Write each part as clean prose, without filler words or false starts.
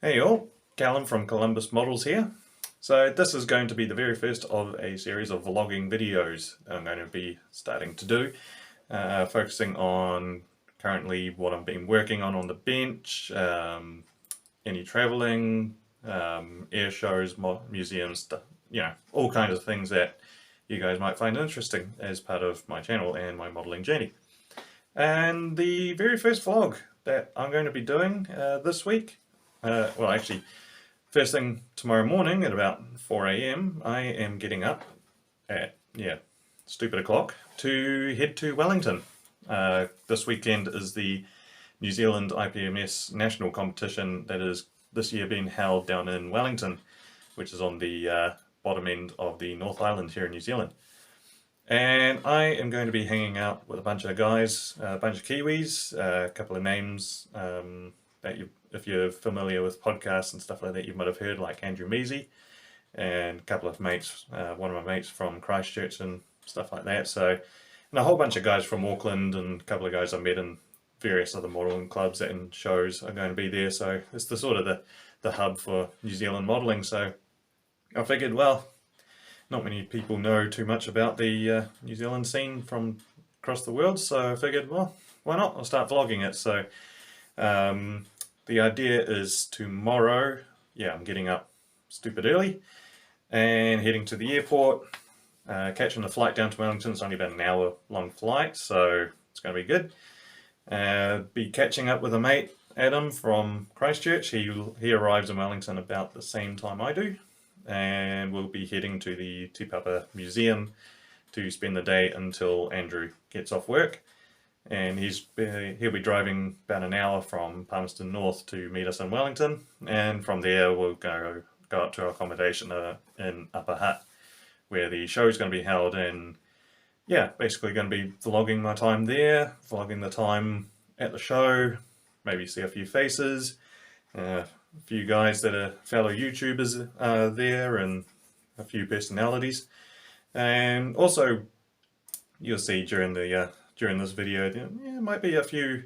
Hey all, Callum from Columbus Models here. So this is going to be the very first of a series of vlogging videos that I'm going to be starting to do, focusing on currently what I've been working on the bench, any travelling, air shows, museums, all kinds of things that you guys might find interesting as part of my channel and my modelling journey. And the very first vlog that I'm going to be doing this week, well actually first thing tomorrow morning at about 4 AM I am getting up at, stupid o'clock to head to Wellington. This weekend is the New Zealand IPMS National competition that is this year being held down in Wellington, which is on the bottom end of the North Island here in New Zealand. And I am going to be hanging out with a bunch of guys, a bunch of Kiwis, a couple of names that if you're familiar with podcasts and stuff like that, you might have heard, like Andrew Measy, and a couple of mates, one of my mates from Christchurch and stuff like that. So, and a whole bunch of guys from Auckland and a couple of guys I met in various other modelling clubs and shows are going to be there. So it's the sort of the hub for New Zealand modelling. So I figured, well, not many people know too much about the New Zealand scene from across the world, so I figured, well, why not? I'll start vlogging it. So the idea is tomorrow, I'm getting up stupid early and heading to the airport, catching a flight down to Wellington. It's only about an hour long flight, so it's going to be good. Be catching up with a mate, Adam from Christchurch. He arrives in Wellington about the same time I do, and we'll be heading to the Tipapa Museum to spend the day until Andrew gets off work. And he'll be driving about an hour from Palmerston North to meet us in Wellington, and from there we'll go up to our accommodation in Upper Hutt, where the show is going to be held. And basically going to be vlogging my time there, vlogging the time at the show, maybe see a few faces, a few guys that are fellow YouTubers there, and a few personalities. And also you'll see during this video there might be a few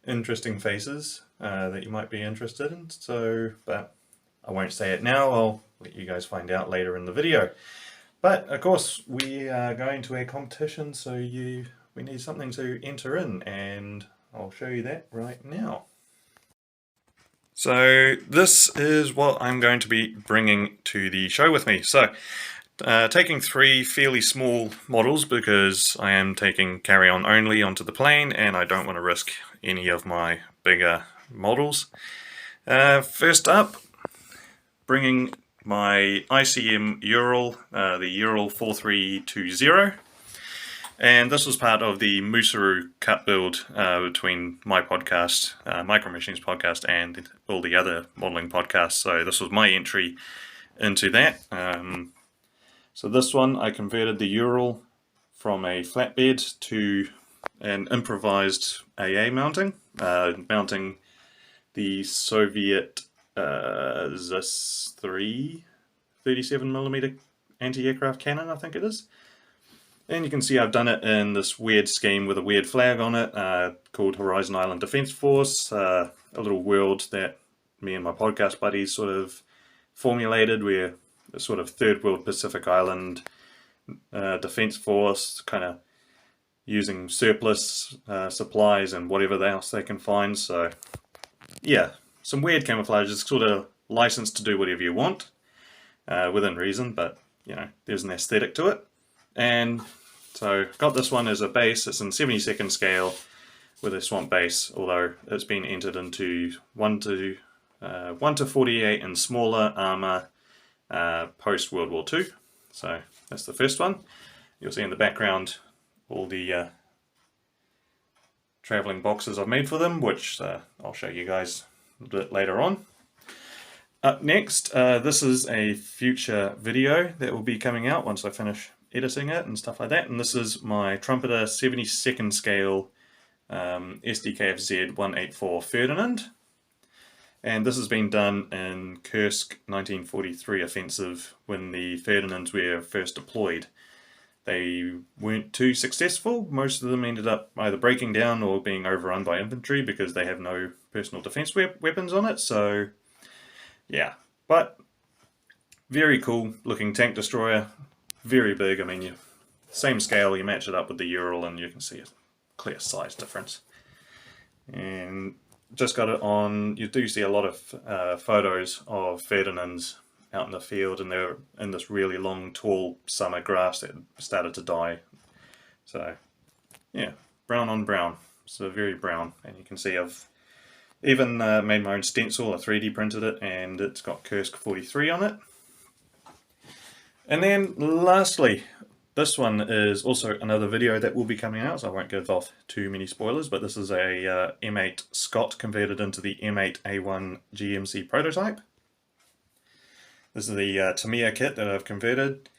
interesting faces that you might be interested in. So, but I won't say it now, I'll let you guys find out later in the video. But of course we are going to a competition, so we need something to enter in, and I'll show you that right now. So this is what I'm going to be bringing to the show with me. So taking 3 fairly small models because I am taking carry-on only onto the plane and I don't want to risk any of my bigger models. First up, bringing my ICM Ural, the Ural 4320. And this was part of the Musaru cut build between my podcast, Micro Machines podcast, and all the other modelling podcasts. So this was my entry into that. So this one, I converted the Ural from a flatbed to an improvised AA mounting, mounting the Soviet ZIS-3 37mm anti-aircraft cannon, I think it is. And you can see I've done it in this weird scheme with a weird flag on it called Horizon Island Defence Force, a little world that me and my podcast buddies sort of formulated, where a sort of third world Pacific Island defence force, kind of using surplus supplies and whatever else they can find. So yeah, some weird camouflage. It's sort of licensed to do whatever you want within reason, but there's an aesthetic to it. And so got this one as a base. It's in 72nd scale with a swamp base, although it's been entered into 1 to 48 and smaller armor post World War II. So that's the first one. You'll see in the background all the travelling boxes I've made for them, which I'll show you guys a bit later on. Up next, this is a future video that will be coming out once I finish editing it and stuff like that. And this is my Trumpeter 72nd scale SDKFZ 184 Ferdinand. And this has been done in Kursk 1943 offensive when the Ferdinands were first deployed. They weren't too successful. Most of them ended up either breaking down or being overrun by infantry because they have no personal defense weapons on it. So yeah, but very cool looking tank destroyer, very big. I mean, same scale, you match it up with the Ural and you can see a clear size difference. And just got it on, you do see a lot of photos of Ferdinands out in the field, and they're in this really long tall summer grass that started to die. So yeah, brown on brown, so very brown. And you can see I've even made my own stencil, I 3D printed it, and it's got Kursk 43 on it. And then lastly, this one is also another video that will be coming out, so I won't give off too many spoilers, but this is a M8 Scott converted into the M8A1 GMC prototype. This is the Tamiya kit that I've converted,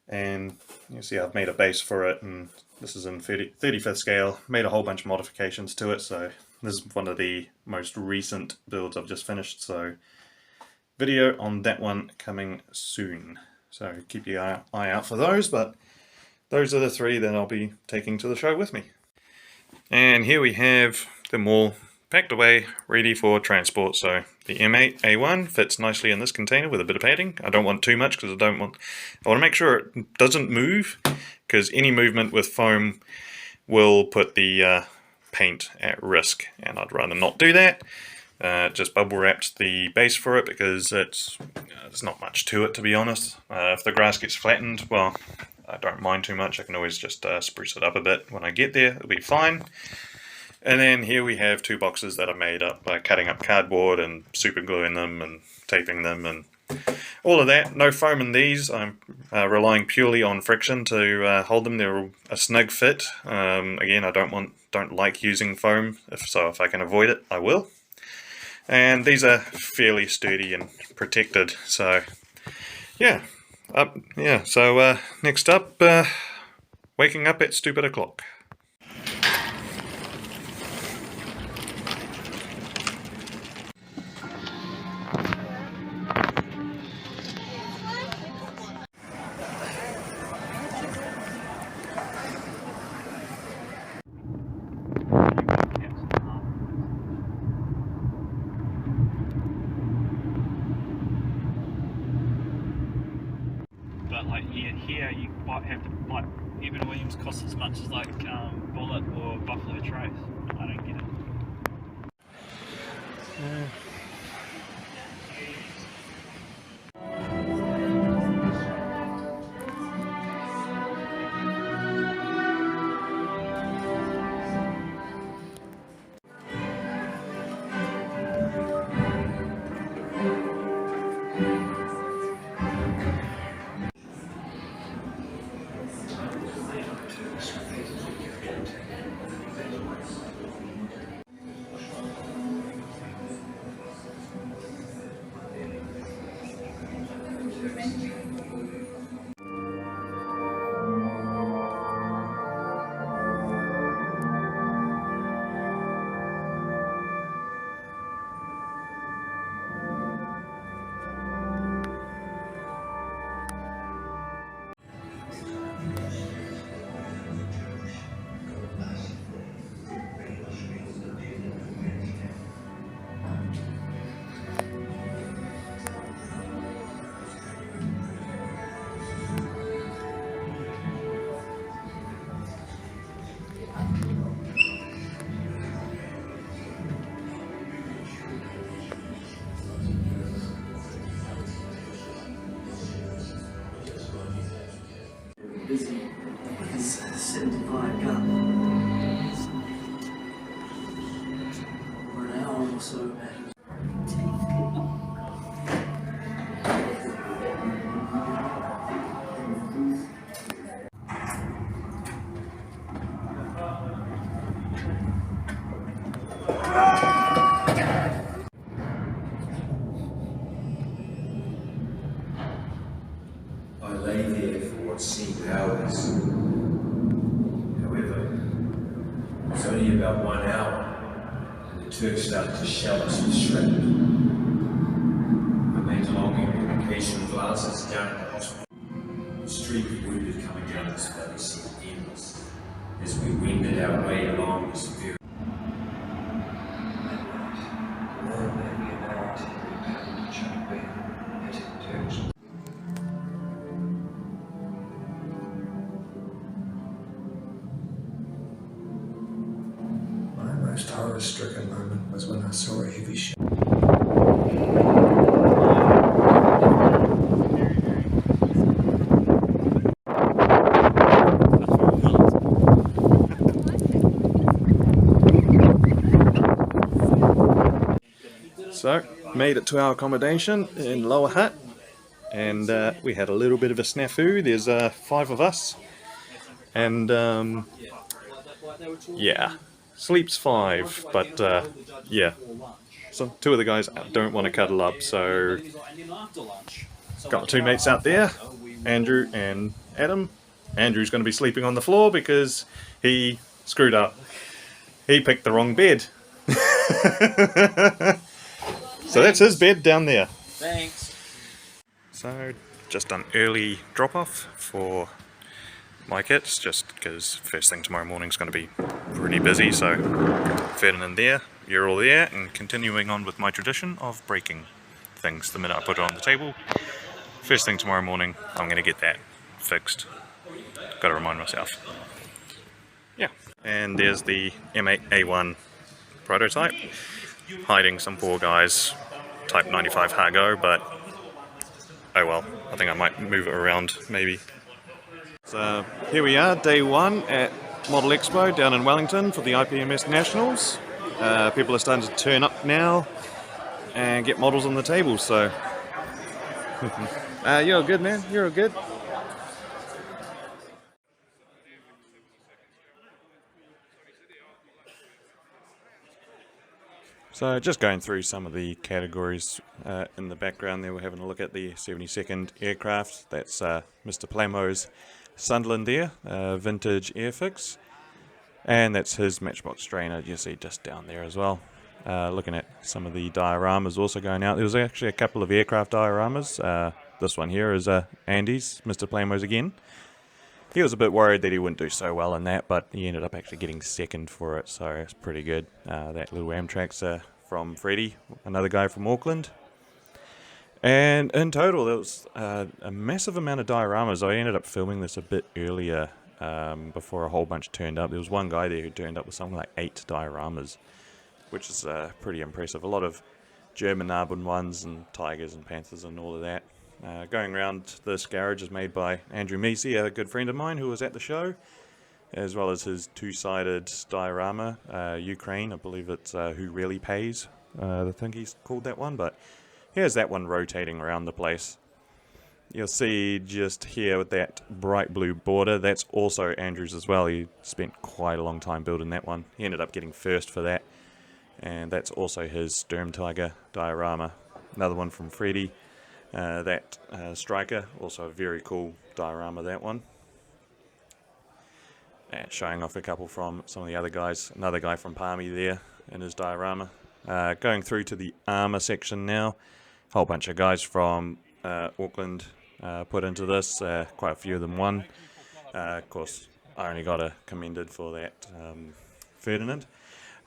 and you see I've made a base for it, and this is in 35th scale, made a whole bunch of modifications to it, so this is one of the most recent builds I've just finished, so video on that one coming soon. So keep your eye out for those, but those are the three that I'll be taking to the show with me. And here we have them all packed away, ready for transport. So the M8A1 fits nicely in this container with a bit of padding. I don't want too much because I want to make sure it doesn't move, because any movement with foam will put the paint at risk, and I'd rather not do that. Just bubble wrapped the base for it because there's not much to it, to be honest. If the grass gets flattened, well, I don't mind too much. I can always just spruce it up a bit when I get there. It'll be fine. And then here we have two boxes that I made up by cutting up cardboard and super gluing them and taping them and all of that. No foam in these. I'm relying purely on friction to hold them. They're a snug fit. Again, I don't like using foam, if I can avoid it, I will. And these are fairly sturdy and protected. So yeah, So next up, waking up at stupid o'clock. But like here you might have to, like, even Williams costs as much as like Bullet or Buffalo Trace. I don't get it. Busy. It's 75 gun. For an hour or so back. I lay there for what seemed hours. However, it was only about 1 hour, and the Turks started to shell us with shrapnel. I made long communication glasses down at the hospital. The stream of wounded coming down this valley seemed endless as we wended our way along this very Maybe an hour to repack the chain. horror-stricken moment was when I saw a heavy shower. So, made it to our accommodation in Lower Hutt, and we had a little bit of a snafu. There's 5 of us, and yeah, sleeps 5, but yeah, so 2 of the guys don't want to cuddle up, so got 2 mates out there, Andrew and Adam. Andrew's going to be sleeping on the floor because he screwed up. He picked the wrong bed. So that's his bed down there. Thanks. So just done early drop off for my kits, just because first thing tomorrow morning is going to be pretty busy. So Ferdinand there, you're all there, and continuing on with my tradition of breaking things the minute I put it on the table. First thing tomorrow morning, I'm going to get that fixed. Got to remind myself. Yeah, and there's the M8A1 prototype, hiding some poor guy's Type 95 Hargo, but oh well, I think I might move it around maybe. So here we are, day 1 at Model Expo down in Wellington for the IPMS Nationals. People are starting to turn up now and get models on the table, so you're all good, man, you're all good. So just going through some of the categories in the background there, we're having a look at the 72nd aircraft. That's Mr. Plamo's Sunderland there, vintage Airfix. And that's his Matchbox strainer, you see just down there as well. Looking at some of the dioramas also going out. There was actually a couple of aircraft dioramas. This one here is Andy's, Mr. Plamo's again. He was a bit worried that he wouldn't do so well in that, but he ended up actually getting second for it, so it's pretty good. That little Amtrak's from Freddie, another guy from Auckland. And in total, there was a massive amount of dioramas. I ended up filming this a bit earlier before a whole bunch turned up. There was one guy there who turned up with something like 8 dioramas, which is pretty impressive. A lot of German Narbon ones and Tigers and Panthers and all of that. Going around, this garage is made by Andrew Meesey, a good friend of mine who was at the show, as well as his 2-sided diorama, Ukraine, I believe it's Who Really Pays, I think he's called that one, but here's that one rotating around the place. You'll see just here with that bright blue border, that's also Andrew's as well. He spent quite a long time building that one. He ended up getting first for that, and that's also his Sturm Tiger diorama. Another one from Freddie. That Striker, also a very cool diorama, that one. And showing off a couple from some of the other guys. Another guy from Palmy there in his diorama. Going through to the armour section now. A whole bunch of guys from Auckland put into this. Quite a few of them won. Of course, I only got a commended for that Ferdinand.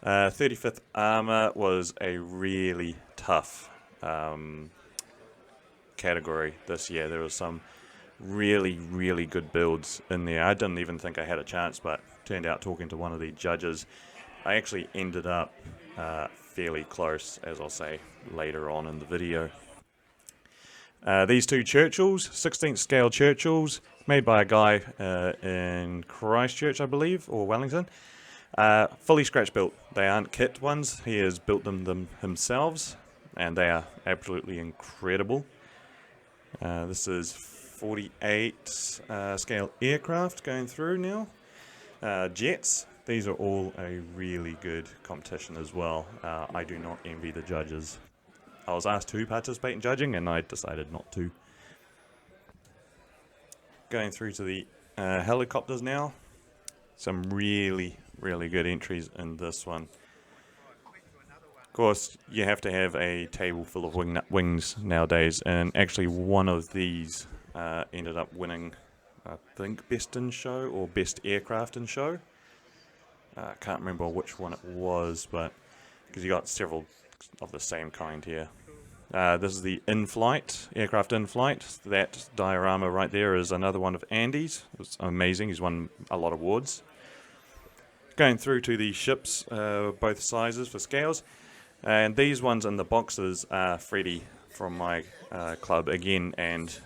35th Armour was a really tough category this year. There was some really good builds in there. I didn't even think I had a chance, but turned out talking to one of the judges, I actually ended up fairly close, as I'll say later on in the video. These 2 Churchills, 16th scale Churchills, made by a guy in Christchurch, I believe, or Wellington. Fully scratch built. They aren't kit ones. He has built them himself, and they are absolutely incredible. This is 48 scale aircraft going through now. Jets, these are all a really good competition as well. I do not envy the judges. I was asked to participate in judging and I decided not to. Going through to the helicopters now. Some really good entries in this one. Of course, you have to have a table full of wings nowadays, and actually one of these ended up winning, I think, Best in Show or Best Aircraft in Show. I can't remember which one it was, but because you got several of the same kind here. This is the in-flight, aircraft in-flight. That diorama right there is another one of Andy's. It's amazing, he's won a lot of awards. Going through to the ships, both sizes for scales, and these ones in the boxes are Freddie from my club again, and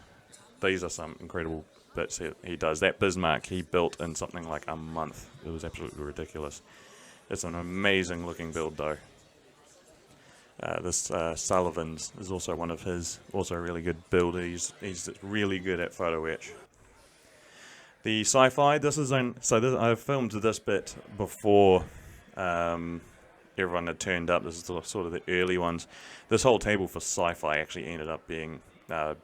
these are some incredible bits he does. That Bismarck he built in something like a month. It was absolutely ridiculous. It's an amazing looking build though. This Sullivan's is also one of his, also a really good build. He's really good at photo etch. The sci-fi, I filmed this bit before everyone had turned up. This is sort of the early ones. This whole table for sci-fi actually ended up being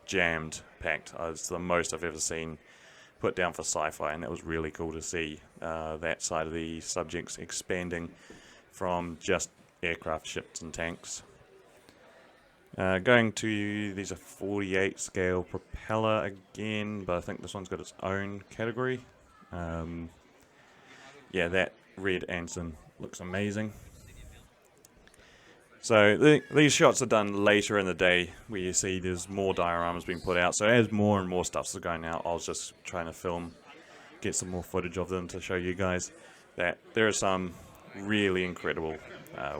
jammed, packed. It's the most I've ever seen put down for sci-fi, and that was really cool to see that side of the subjects expanding from just aircraft, ships and tanks. Going to, these are 48 scale propeller again, but I think this one's got its own category. Yeah, that red Anson looks amazing. So these shots are done later in the day, where you see there's more dioramas being put out. So as more and more stuff's going out, I was just trying to get some more footage of them to show you guys that there is some really incredible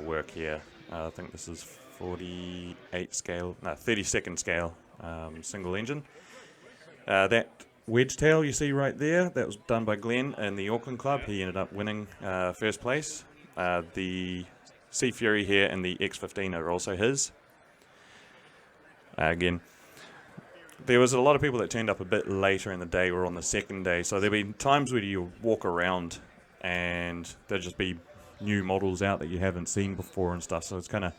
work here. I think this is 32nd scale single engine. That wedge tail you see right there, that was done by Glenn in the Auckland club. He ended up winning first place. The Sea Fury here and the X15 are also his. Again, there was a lot of people that turned up a bit later in the day or on the second day, so there'll be times where you walk around and there'll just be new models out that you haven't seen before and stuff, so it's kind of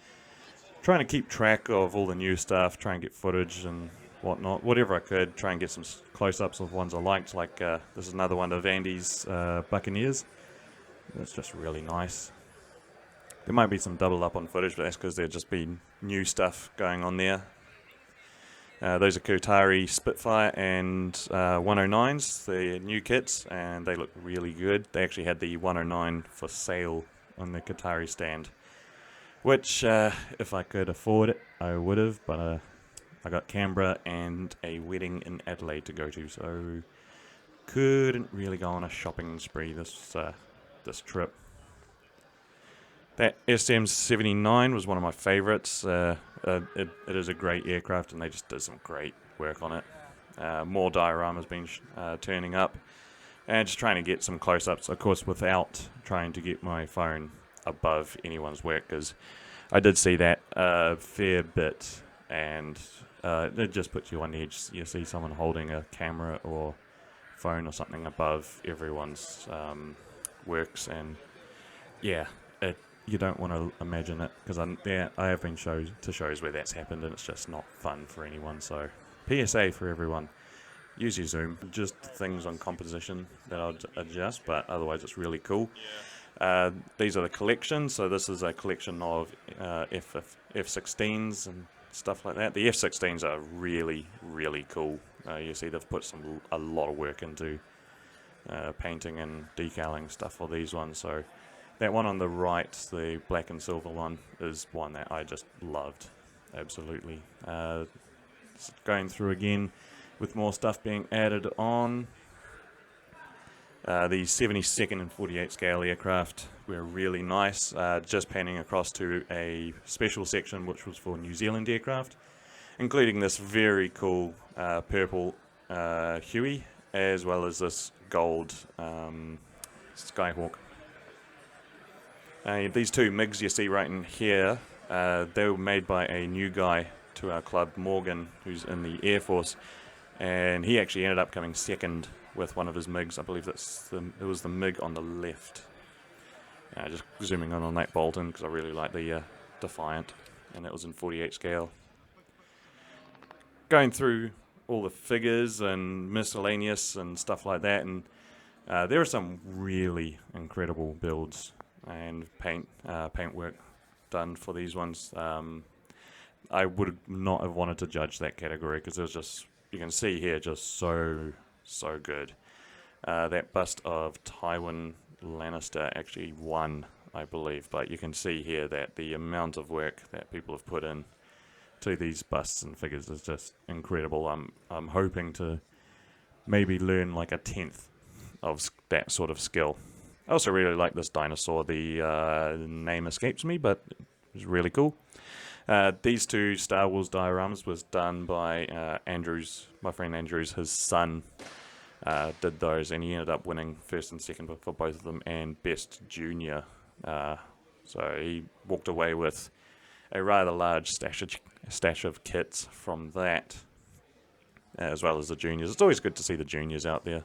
trying to keep track of all the new stuff, try and get footage and whatnot, whatever I could, try and get some close-ups of ones I liked, like this is another one of Andy's Buccaneers. That's just really nice. There might be some double up on footage, but that's because there'll just be new stuff going on there. Those are Kotare Spitfire and 109s, the new kits, and they look really good. They actually had the 109 for sale on the Kotare stand, which if I could afford it, I would have, but I got Canberra and a wedding in Adelaide to go to, so couldn't really go on a shopping spree this trip. That SM-79 was one of my favourites. It is a great aircraft, and they just did some great work on it. More dioramas been turning up, and just trying to get some close-ups, of course, without trying to get my phone above anyone's work, because I did see that a fair bit, and it just puts you on edge. You see someone holding a camera or phone or something above everyone's works, and yeah, you don't want to imagine it, because I have been to shows where that's happened, and it's just not fun for anyone. So PSA for everyone, use your zoom, just things on composition that I'll adjust, but otherwise it's really cool. These are the collections, so this is a collection of F-16s and stuff like that. The F-16s are really, really cool. You see they've put a lot of work into painting and decaling stuff for these ones, so that one on the right, the black and silver one, is one that I just loved, absolutely. Going through again with more stuff being added on. The 72nd and 48 scale aircraft were really nice. Just panning across to a special section which was for New Zealand aircraft, including this very cool purple Huey, as well as this gold Skyhawk. These two MiGs you see right in here, they were made by a new guy to our club, Morgan, who's in the Air Force, and he actually ended up coming second with one of his MiGs. I believe it was the MiG on the left. Just zooming in on that Bolton, because I really like the Defiant, and that was in 48 scale. Going through all the figures and miscellaneous and stuff like that, and there are some really incredible builds and paint work done for these ones. I would not have wanted to judge that category, because it was just, you can see here, just so good. That bust of Tywin Lannister actually won, I believe, but you can see here that the amount of work that people have put in to these busts and figures is just incredible. I'm hoping to maybe learn like a tenth of that sort of skill. I also really like this dinosaur. The name escapes me, but it was really cool. These two Star Wars dioramas was done by Andrews, my friend Andrews, his son did those, and he ended up winning first and second for both of them, and best junior. So he walked away with a rather large stash of kits from that, as well as the juniors. It's always good to see the juniors out there.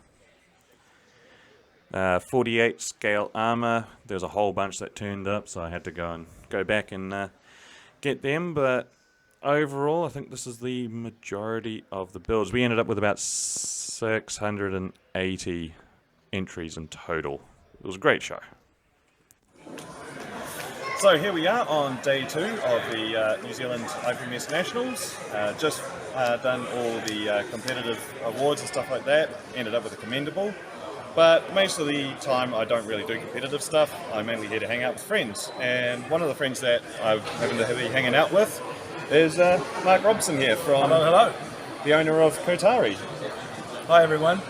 48 scale armor. There's a whole bunch that turned up, so I had to go back and get them. But overall, I think this is the majority of the builds. We ended up with about 680 entries in total. It was a great show. So here we are on day 2 of the New Zealand IPMS Nationals. Just done all the competitive awards and stuff like that. Ended up with a commendable. But most of the time I don't really do competitive stuff. I'm mainly here to hang out with friends. And one of the friends that I happen to be hanging out with is Mark Robson here from Hello. the owner of Kotare. Hi everyone.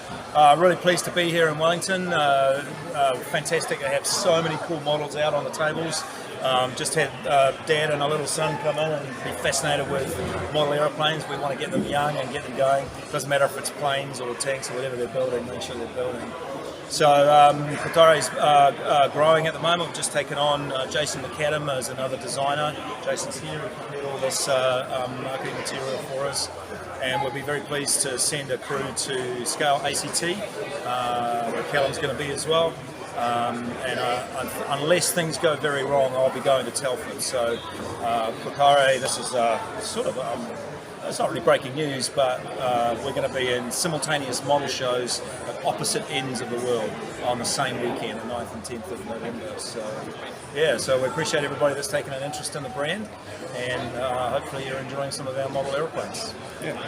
Really pleased to be here in Wellington. Fantastic to have so many cool models out on the tables. Just had Dad and a little son come in and be fascinated with model aeroplanes. We want to get them young and get them going. Doesn't matter if it's planes or tanks or whatever they're building, make sure they're building. So Kotare's growing at the moment. We've just taken on Jason McAdam as another designer. Jason's here to prepare all this marketing material for us. And we'll be very pleased to send a crew to Scale ACT, where Callum's going to be as well. Unless things go very wrong, I'll be going to Telford. So Kotare, this is sort of, it's not really breaking news, but we're going to be in simultaneous model shows at opposite ends of the world on the same weekend, the 9th and 10th of November. So yeah, so we appreciate everybody that's taken an interest in the brand, and hopefully you're enjoying some of our model aeroplanes. Yeah,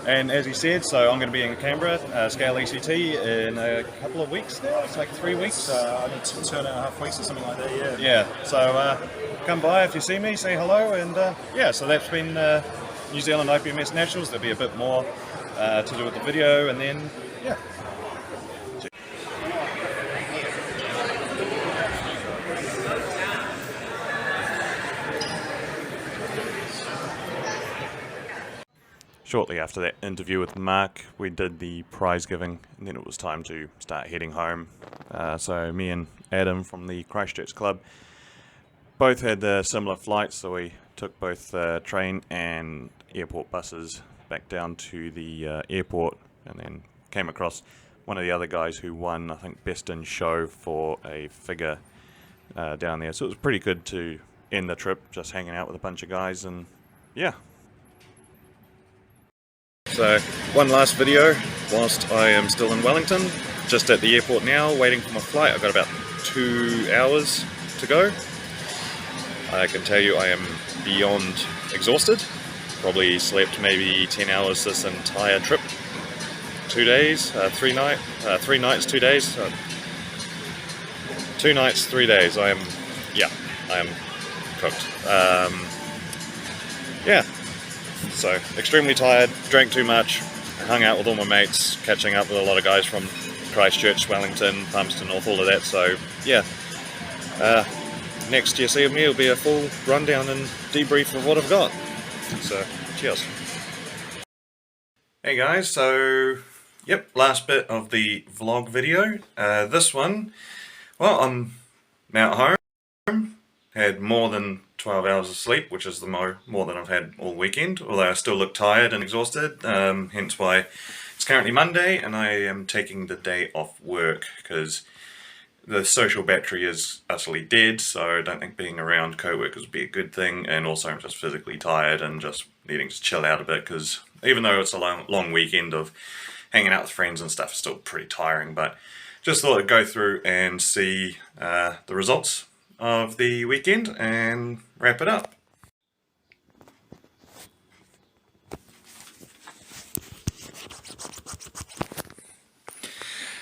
and as he said, so I'm going to be in Canberra, Scale ACT, in a couple of weeks now. It's like 3 weeks. I need 2.5 weeks or something like that. Yeah. Yeah. So come by if you see me, say hello, and yeah. So that's been New Zealand IPMS Nationals. There'll be a bit more to do with the video, and then yeah. Shortly after that interview with Mark, we did the prize giving, and then it was time to start heading home. So me and Adam from the Christchurch Club both had similar flights, so we took both train and airport buses back down to the airport, and then came across one of the other guys who won, I think, Best in Show for a figure down there. So it was pretty good to end the trip just hanging out with a bunch of guys, and yeah. So, one last video whilst I am still in Wellington, just at the airport now, waiting for my flight. I've got about 2 hours to go. I can tell you I am beyond exhausted. Probably slept maybe 10 hours this entire trip. 2 days, 3 nights, 2 days. 2 nights, 3 days. I am cooked. Yeah. So, extremely tired, drank too much, hung out with all my mates, catching up with a lot of guys from Christchurch, Wellington, Palmerston North, all of that. So, yeah. Next you see of me will be a full rundown and debrief of what I've got. So, cheers. Hey guys, so, yep, last bit of the vlog video. This one, well, I'm now at home, had more than 12 hours of sleep, which is the more than I've had all weekend, although I still look tired and exhausted, hence why it's currently Monday and I am taking the day off work because the social battery is utterly dead, so I don't think being around co-workers would be a good thing, and also I'm just physically tired and just needing to chill out a bit because even though it's a long weekend of hanging out with friends and stuff, it's still pretty tiring, but just thought I'd go through and see the results of the weekend and wrap it up.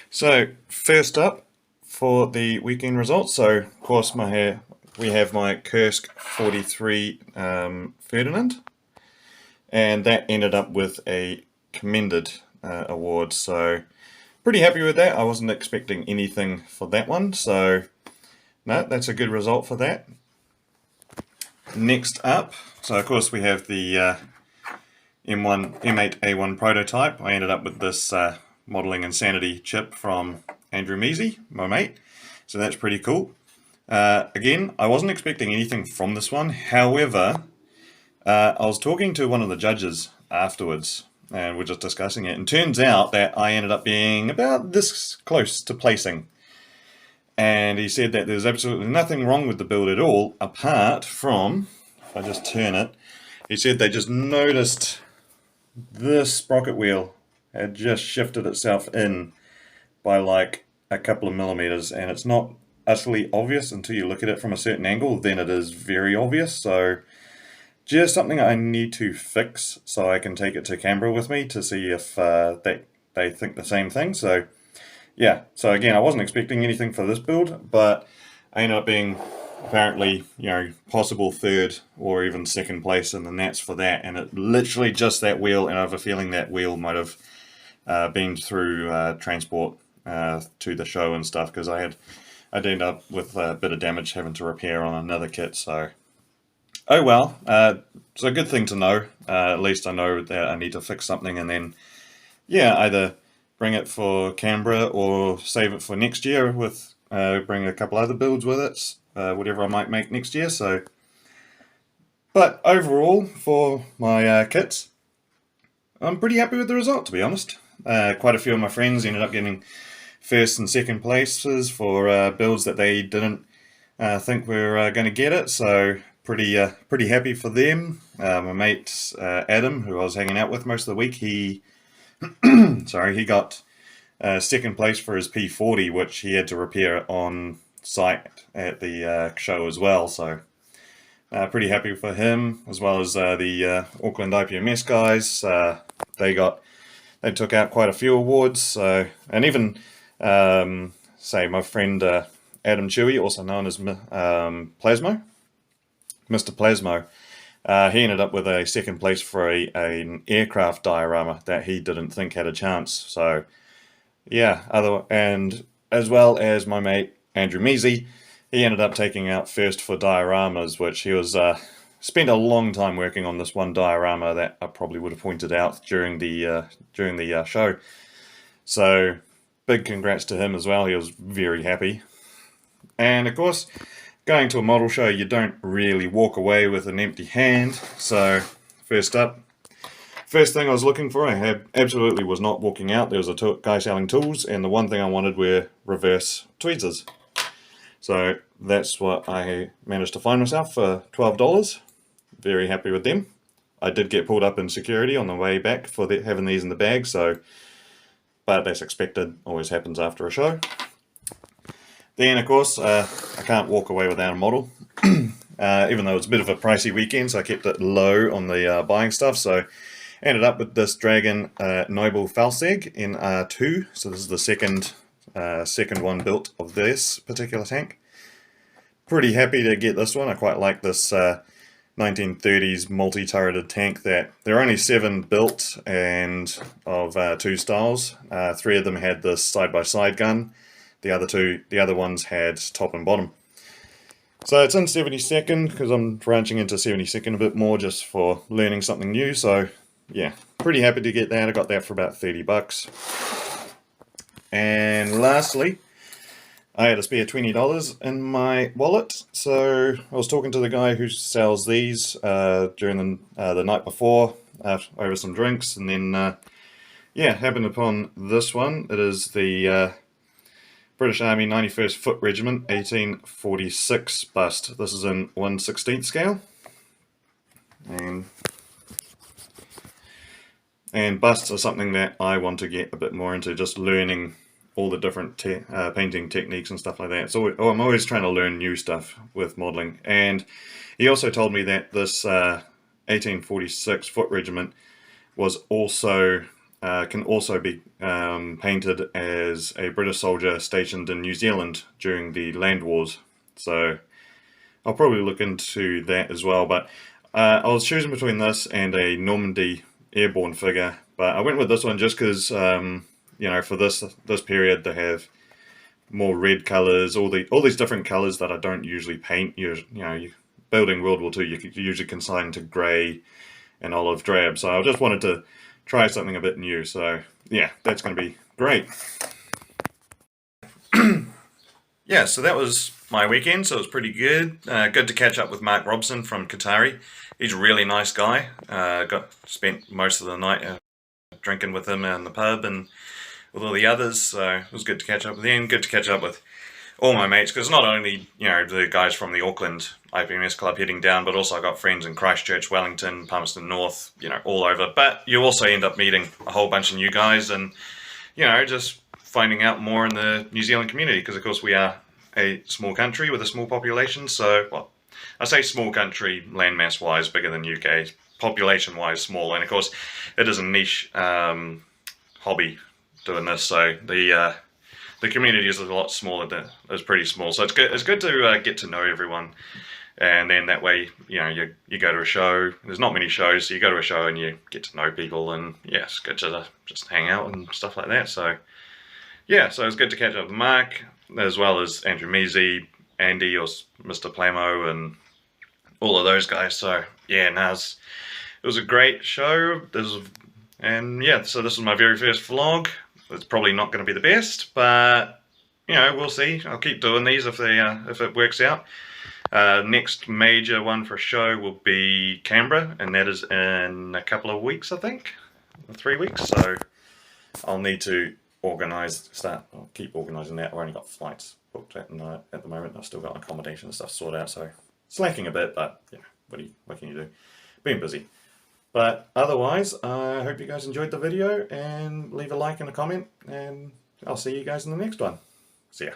So first up for the weekend results, so of course we have my Kursk 43 Ferdinand, and that ended up with a commended award. So pretty happy with that. I wasn't expecting anything for that one, so no, that's a good result for that. Next up, so of course we have the M8A1 prototype. I ended up with this Modelling Insanity chip from Andrew Measy, my mate, so that's pretty cool. Again, I wasn't expecting anything from this one. However, I was talking to one of the judges afterwards, and we're just discussing it, and turns out that I ended up being about this close to placing. And he said that there's absolutely nothing wrong with the build at all, apart from, if I just turn it, he said they just noticed this sprocket wheel had just shifted itself in by like a couple of millimeters, and it's not utterly obvious until you look at it from a certain angle. Then it is very obvious. So just something I need to fix so I can take it to Canberra with me to see if they think the same thing. So yeah, so again, I wasn't expecting anything for this build, but I ended up being apparently, you know, possible third or even second place in the Nats for that, and it literally just that wheel, and I have a feeling that wheel might have been through transport to the show and stuff, because I'd end up with a bit of damage having to repair on another kit. So oh well, it's a good thing to know. At least I know that I need to fix something, and then yeah, either bring it for Canberra or save it for next year with bring a couple other builds with it, whatever I might make next year. So, but overall for my kits, I'm pretty happy with the result, to be honest. Quite a few of my friends ended up getting first and second places for builds that they didn't think were going to get it, so pretty happy for them. My mate Adam, who I was hanging out with most of the week, he he got second place for his P40, which he had to repair on site at the show as well. So pretty happy for him, as well as the Auckland IPMS guys. They took out quite a few awards. So, and even say my friend Adam Chewy, also known as Plasmo, Mr. Plasmo. He ended up with a second place for an aircraft diorama that he didn't think had a chance. So yeah, and as well as my mate Andrew Measy, he ended up taking out first for dioramas, which he was spent a long time working on this one diorama that I probably would have pointed out during the show. So big congrats to him as well. He was very happy. And of course, going to a model show, you don't really walk away with an empty hand. So first thing I was looking for, I absolutely was not walking out. There was a guy selling tools, and the one thing I wanted were reverse tweezers. So that's what I managed to find myself for $12. Very happy with them. I did get pulled up in security on the way back for having these in the bag, so, but that's expected, always happens after a show. Then of course, I can't walk away without a model, even though it's a bit of a pricey weekend, so I kept it low on the buying stuff. So ended up with this Dragon Noble Falseg in R2, so this is the second one built of this particular tank. Pretty happy to get this one. I quite like this 1930s multi-turreted tank. That there are only 7 built, and of 2 styles. 3 of them had this side-by-side gun. The other ones had top and bottom. So it's in 72nd, because I'm branching into 72nd a bit more just for learning something new. So yeah, pretty happy to get that. I got that for about $30. And lastly, I had a spare $20 in my wallet. So I was talking to the guy who sells these during the night before over some drinks, and then yeah, happened upon this one. It is the British Army 91st Foot Regiment 1846 bust. This is in 1/16 scale, and busts are something that I want to get a bit more into, just learning all the different painting techniques and stuff like that. So I'm always trying to learn new stuff with modelling. And he also told me that this 1846 Foot Regiment was also can also be painted as a British soldier stationed in New Zealand during the land wars. So I'll probably look into that as well. But I was choosing between this and a Normandy airborne figure, but I went with this one just because you you know, for this period, they have more red colours, all these different colours that I don't usually paint. Building World War II, you usually consign to grey and olive drab. So I just wanted to try something a bit new. So yeah, that's going to be great. Yeah, so that was my weekend, so it was pretty good. Good to catch up with Mark Robson from Kotare. He's a really nice guy. Spent most of the night drinking with him in the pub and with all the others, so it was good to catch up with him. Good to catch up with all my mates, because not only, you know, the guys from the Auckland IPMS club heading down, but also I got friends in Christchurch, Wellington, Palmerston North, you know, all over. But you also end up meeting a whole bunch of new guys and, you know, just finding out more in the New Zealand community, because of course we are a small country with a small population. So, well, I say small country landmass wise, bigger than UK, population wise small, and of course it is a niche hobby doing this, so the community is a lot smaller. It's pretty small, so it's good to get to know everyone, and then that way, you know, you go to a show, there's not many shows, so you go to a show and you get to know people, and yeah, it's good to just hang out and stuff like that. So yeah, so it's good to catch up with Mark, as well as Andrew Measy, Andy, or Mr. Plamo, and all of those guys. So yeah, it was a great show. And yeah, so this was my very first vlog. It's probably not going to be the best, but you know, we'll see. I'll keep doing these if it works out. Next major one for a show will be Canberra, and that is in a couple of weeks, I think, 3 weeks. So I'll need to I'll keep organising that. I've only got flights booked at the moment. I've still got accommodation and stuff sorted out, so slacking a bit, but yeah, what can you do? Being busy. But otherwise, I hope you guys enjoyed the video, and leave a like and a comment, and I'll see you guys in the next one. See ya.